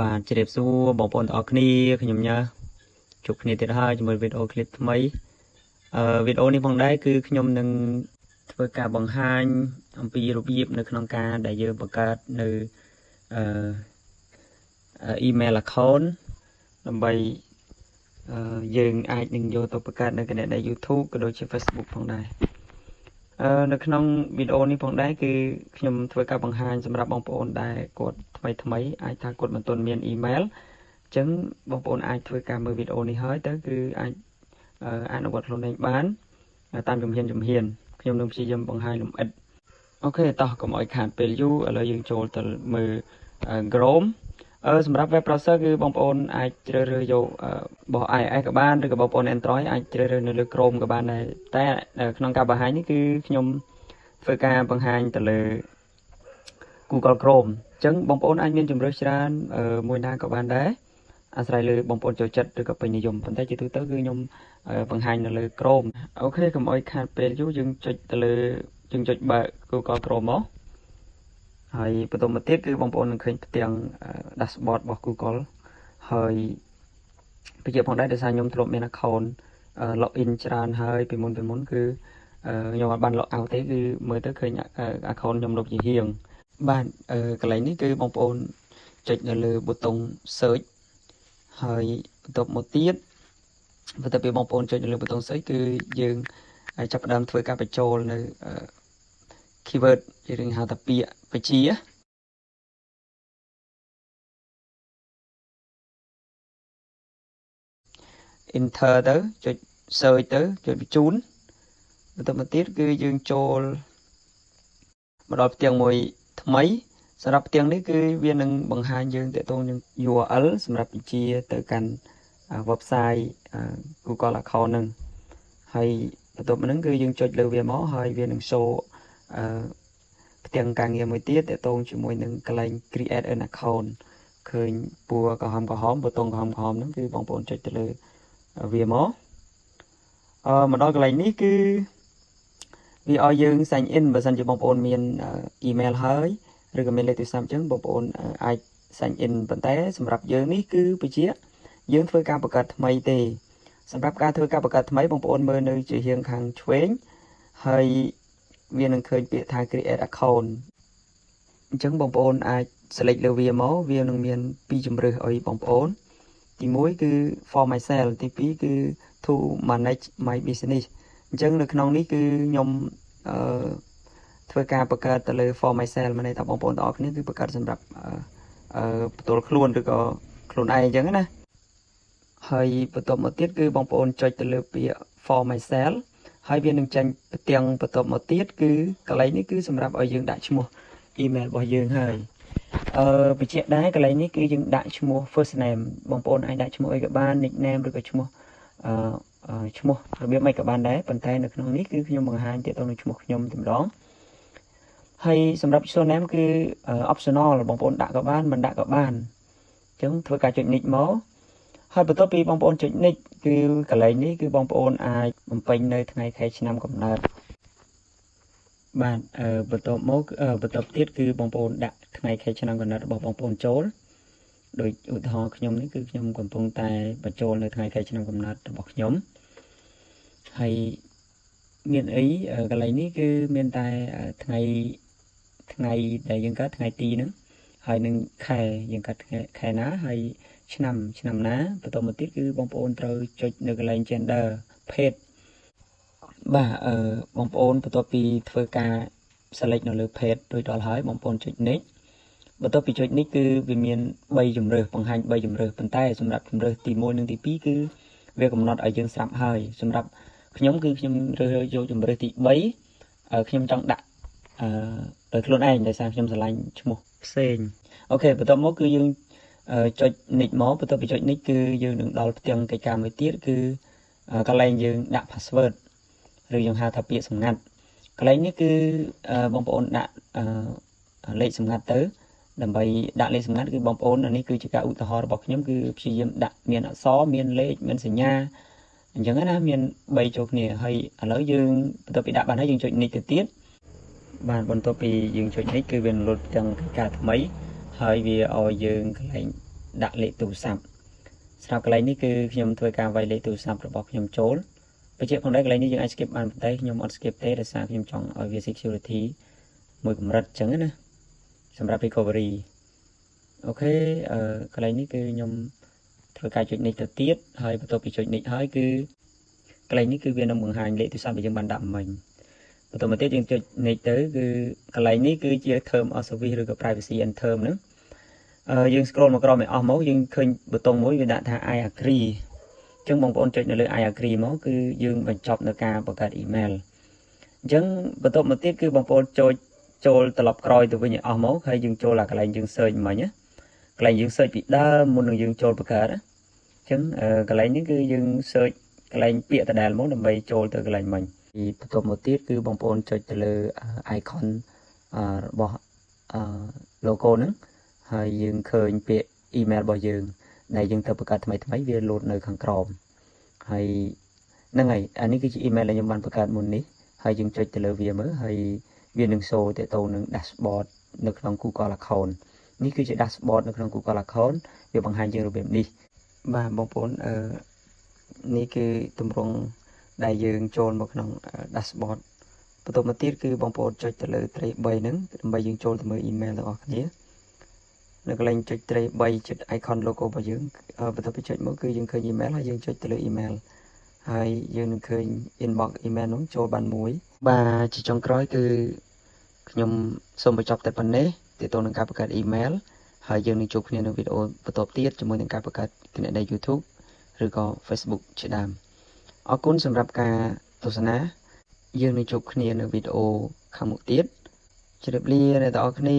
បាទជ្រាបសួរបងប្អូនទាំងអស់គ្នាខ្ញុំញ៉ាជួបគ្នាទៀតហើយជាមួយវីដេអូឃ្លីបថ្មីវីដេអូនេះផងដែរគឺខ្ញុំនឹងធ្វើការបង្ហាញអំពីរបៀបនៅក្នុងការដែលយើងបង្កើតនៅemail account ដើម្បីយើងអាចនឹងយកទៅបង្កើតនៅគណនី YouTube ក៏ដូចជា Facebook ផងដែរនៅក្នុងវីដេអូនេះផងដែរគឺខ្ញុំធ្វើការបង្ហាញសម្រាប់បងប្អូនដែលគាត់ថ្មីអាចថាគាត់មិនទាន់មាន email អញ្ចឹងបងប្អូនអាចធ្វើការមើលវីដេអូនេះហើយទៅគឺអាចអនុវត្តខ្លួនឯងបានតាមជំហានខ្ញុំនឹងព្យាយាមបង្ហាញលម្អិតអូខេតោះកុំឲ្យខាតពេលយូរឥឡូវយើងចូលទៅមើល Chrome សម្រាប់ web browser គឺបងប្អូនអាចជ្រើសរើសយករបស់ iOS ក៏បានឬក៏បងប្អូន Android អាចជ្រើសរើសនៅលើ Chrome ក៏បានដែរតែក្នុងការបង្ហាញនេះគឺខ្ញុំធ្វើការបង្ហាញទៅលើ Google Chrome អញ្ចឹងបងប្អូនអាចមានជម្រើសច្រើនមួយណាក៏បានដែរអាស្រ័យលើបងប្អូនចូលចិត្តឬក៏ពេញនិយមប៉ុន្តែជាទូទៅគឺខ្ញុំបង្ហាញនៅលើ Chrome អូខេកុំឲ្យខាតពេលយូរយើងចុចទៅលើយើងចុចបើក Google Chrome មកហើយបន្តមកទៀតគឺបងប្អូននឹងឃើញផ្ទាំង dashboard របស់ Google ហើយបញ្ជាក់ផងដែរដោយសារខ្ញុំធ្លាប់មាន account login ច្រើនហើយពីមុនគឺខ្ញុំអត់បាន log out ទេគឺមើលទៅឃើញ account ខ្ញុំលុបជាហៀងបាទកន្លែងនេះគឺបងប្អូនចុចនៅលើប៊ូតុង search ហើយបន្ទាប់មកទៀតបន្ទាប់ពីបងប្អូនចុចនៅលើប៊ូតុង search គឺយើងចាប់ផ្ដើមធ្វើការបញ្ចូលនៅkeyword យើងហៅថាពាក្យបញ្ជាenter ទៅចុច search ទៅចុចបញ្ជូនបន្ទាប់មកទៀតគឺយើងចូលមកដល់ផ្ទាំងមួយថ្មីសម្រាប់ផ្ទាំងនេះគឺវានឹងបង្ហាញយើងទាក់ទងនឹង URL សម្រាប់បញ្ជាទៅកាន់ website Google account ហ្នឹងហើយបន្ទាប់មកហ្នឹងគឺយើងចុចលើវាមកហើយវានឹង show ផ្ទាំងការងារមួយទៀតទាក់ទងជាមួយនឹងកន្លែង create an account ឃើញពួរក្រហមប៊ូតុងក្រហមហ្នឹងគឺបងប្អូនចុចទៅលើវាមកមកដល់កន្លែងនេះគឺវាឲ្យយើង sign in បើសិនជាបងប្អូនមាន email ហើយឬក៏មានលេខទូរស័ព្ទអញ្ចឹងបងប្អូនអាច sign in ប៉ុន្តែសម្រាប់យើងនេះគឺបញ្ជាយើងធ្វើការបង្កើតថ្មីទេសម្រាប់ការធ្វើការបង្កើតថ្មីបងប្អូនមើលនៅជារៀងខាងឆ្វេងហើយវានឹងឃើញពាក្យថា create account អញ្ចឹងបងប្អូនអាច select លើវាមកវានឹងមាន2ជម្រើសឲ្យបងប្អូនទី1គឺ for myself ទី2គឺ to manage my business អញ្ចឹងនៅក្នុងនេះគឺខ្ញុំធ្វើការបង្កើតទៅលើ for myself មានន័យថាបងប្អូនទាំងអស់គ្នាគឺបង្កើតសម្រាប់ផ្ទាល់ខ្លួនឬក៏ខ្លួនឯងអញ្ចឹងណាហើយបន្ទាប់មកទៀតគឺបងប្អូនចុចទៅលើពាក្យ for myself ហើយវានឹងចាញ់ផ្ទាំងបន្ទាប់មកទៀតគឺកន្លែងនេះគឺសម្រាប់ឲ្យយើងដាក់ឈ្មោះ email របស់យើងហើយបញ្ជាក់ដែរកន្លែងនេះគឺយើងដាក់ឈ្មោះ first name បងប្អូនអាចដាក់ឈ្មោះអីក៏បាន nickname ឬក៏ឈ្មោះឈ្មោះរបៀបមិនក៏បានដែរប៉ុន្តែនៅក្នុងនេះគឺខ្ញុំបង្ហាញទាក់ទងនឹងឈ្មោះខ្ញុំតែម្ដងហើយសម្រាប់ username គឺ optional បងប្អូនដាក់ក៏បានមិនដាក់ក៏បានអញ្ចឹងធ្វើការចុច nick មកហើយបន្ទាប់ពីបងប្អូនចុច nick គឺកន្លែងនេះគឺបងប្អូនអាចបំពេញនៅថ្ងៃខែឆ្នាំកំណើតបាទបន្ទាប់មកបន្ទាប់ទៀតគឺបងប្អូនដាក់ថ្ងៃខែឆ្នាំកំណើតរបស់បងប្អូនចូលដោយឧទាហរណ៍ខ្ញុំនេះគឺខ្ញុំកំពុងតែបញ្ចូលនៅថ្ងៃខែឆ្នាំកំណើតរបស់ខ្ញុំហើយមានអីកន្លែងនេះគឺមានតែថ្ងៃដែលយើងកើតថ្ងៃទីហ្នឹងហើយនឹងខែយើងកើតខែណាហើយឆ្នាំណាបន្តមកទៀតគឺបងប្អូនត្រូវចុចនៅកន្លែង gender ភេទបាទបងប្អូនបន្ទាប់ពីធ្វើការ select នៅលើភេទរួចដល់ហើយបងប្អូនចុច next បន្ទាប់ពីចុច next គឺវាមាន3ជម្រើសបង្ហាញ3ជម្រើសប៉ុន្តែសម្រាប់ជម្រើសទី1និងទី2គឺវាកំណត់ឲ្យយើងស្រាប់ហើយសម្រាប់ខ្ញុំគឺខ្ញុំរើសយកជម្រើសទី3ខ្ញុំចង់ដាក់ដោយខ្លួនឯងដោយសារខ្ញុំឆ្លាញ់ឈ្មោះផ្សេងអូខេបន្ទាប់មកគឺយើងចុច next មកបន្ទាប់ពីចុច next គឺយើងនឹងដល់ផ្ទាំងកិច្ចការមួយទៀតគឺកន្លែងយើងដាក់ password ឬយើងហៅថាពាក្យសម្ងាត់កន្លែងនេះគឺបងប្អូនដាក់លេខសម្ងាត់ទៅដើម្បីដាក់លេខសម្ងាត់គឺបងប្អូននេះគឺជាការឧទាហរណ៍របស់ខ្ញុំគឺព្យាយាមដាក់មានអក្សរមានលេខមានសញ្ញាអញ្ចឹងណាមាន3ចូលគ្នាហើយឥឡូវយើងបន្ទាប់ពីដាក់បានហើយយើងចុច next ទៅទៀតបាទបន្ទាប់ពីយើងចុច next គឺវាលុតទាំងកិច្ចការថ្មីហើយវាឲ្យយើងកន្លែង ដាក់លេខទូរស័ព្ទស្រាប់កន្លែងនេះគឺខ្ញុំធ្វើការវាយលេខទូរស័ព្ទរបស់ខ្ញុំចូលបញ្ជាក់ផងដែរកន្លែងនេះយើងអាច skip បានប៉ុន្តែខ្ញុំអត់ skip ទេដោយសារខ្ញុំចង់ឲ្យវា security មួយកម្រិតអញ្ចឹងណាសម្រាប់ recovery អូខេកន្លែងនេះគឺខ្ញុំធ្វើការចុចនេះទៅទៀតហើយបន្ទាប់ពីចុចនេះហើយគឺកន្លែងនេះគឺវានឹងបង្ហាញលេខទូរស័ព្ទដែលយើងបានដាក់មិញបន្តមកទៀតយើងចុចនេះទៅគឺកន្លែងនេះគឺជា term of service ឬក៏ privacy and term ហ្នឹងយើង scroll មកក្រោមឲ្យអស់មកយើងឃើញប៊ូតុងមួយវាដាក់ថា I agree អញ្ចឹងបងប្អូនចុចនៅលើ I agree មកគឺយើងបញ្ចប់នៅការបង្កើត email អញ្ចឹងបន្ទាប់មកទៀតគឺបងប្អូនចូលត្រឡប់ក្រោយទៅវិញឲ្យអស់មកហើយយើងចូលកន្លែងយើង search មិញណាកន្លែងយើង search ពីដើមមុននឹងយើងចូលបង្កើតណាអញ្ចឹងកន្លែងនេះគឺយើង search កន្លែងពាក្យដដែលមកដើម្បីចូលទៅកន្លែងមិញបន្ទាប់មកទៀតគឺបងប្អូនចុចទៅលើ icon របស់ logo ហ្នឹងហើយយើងឃើញពាក្យ email របស់យើងដែលយើងទៅបង្កើតថ្មីវា load នៅខាងក្រោមហើយហ្នឹងហើយអានេះគឺជា email ដែលខ្ញុំបានបង្កើតមុននេះហើយយើងចុចទៅលើវាមើលហើយវានឹង show ទៅនឹង dashboard នៅក្នុង Google account នេះគឺជា dashboard នៅក្នុង Google account វាបង្ហាញយើងរបៀបនេះបាទបងប្អូននេះគឺទម្រង់ដែលយើងចូលមកក្នុង dashboard បន្ទាប់មកទៀតគឺបងប្អូនចុចទៅលើត្រី3ហ្នឹងដើម្បីយើងចូលទៅមើល email ទាំងអស់គ្នានៅកន្លែងចុចត្រី3ចុច icon logo របស់យើងបន្ទាប់ពីចុចមកគឺយើងឃើញ email ហើយយើងចុចទៅលើ email ហើយយើងនឹងឃើញ inbox email នោះចូលបានមួយបាទជាចុងក្រោយគឺខ្ញុំសូមបញ្ចប់តែប៉ុណ្ណេះទាក់ទងនឹងការបង្កើត email ហើយយើងនឹងជួបគ្នានៅវីដេអូបន្តទៀតជាមួយនឹងការបង្កើតគណនី YouTube ឬក៏ Facebook ជាដើមអរគុណសម្រាប់ការទស្សនាយើងនឹងជួបគ្នានៅវីដេអូខាងមុខទៀតជម្រាបលាអ្នកទាំងអស់គ្នា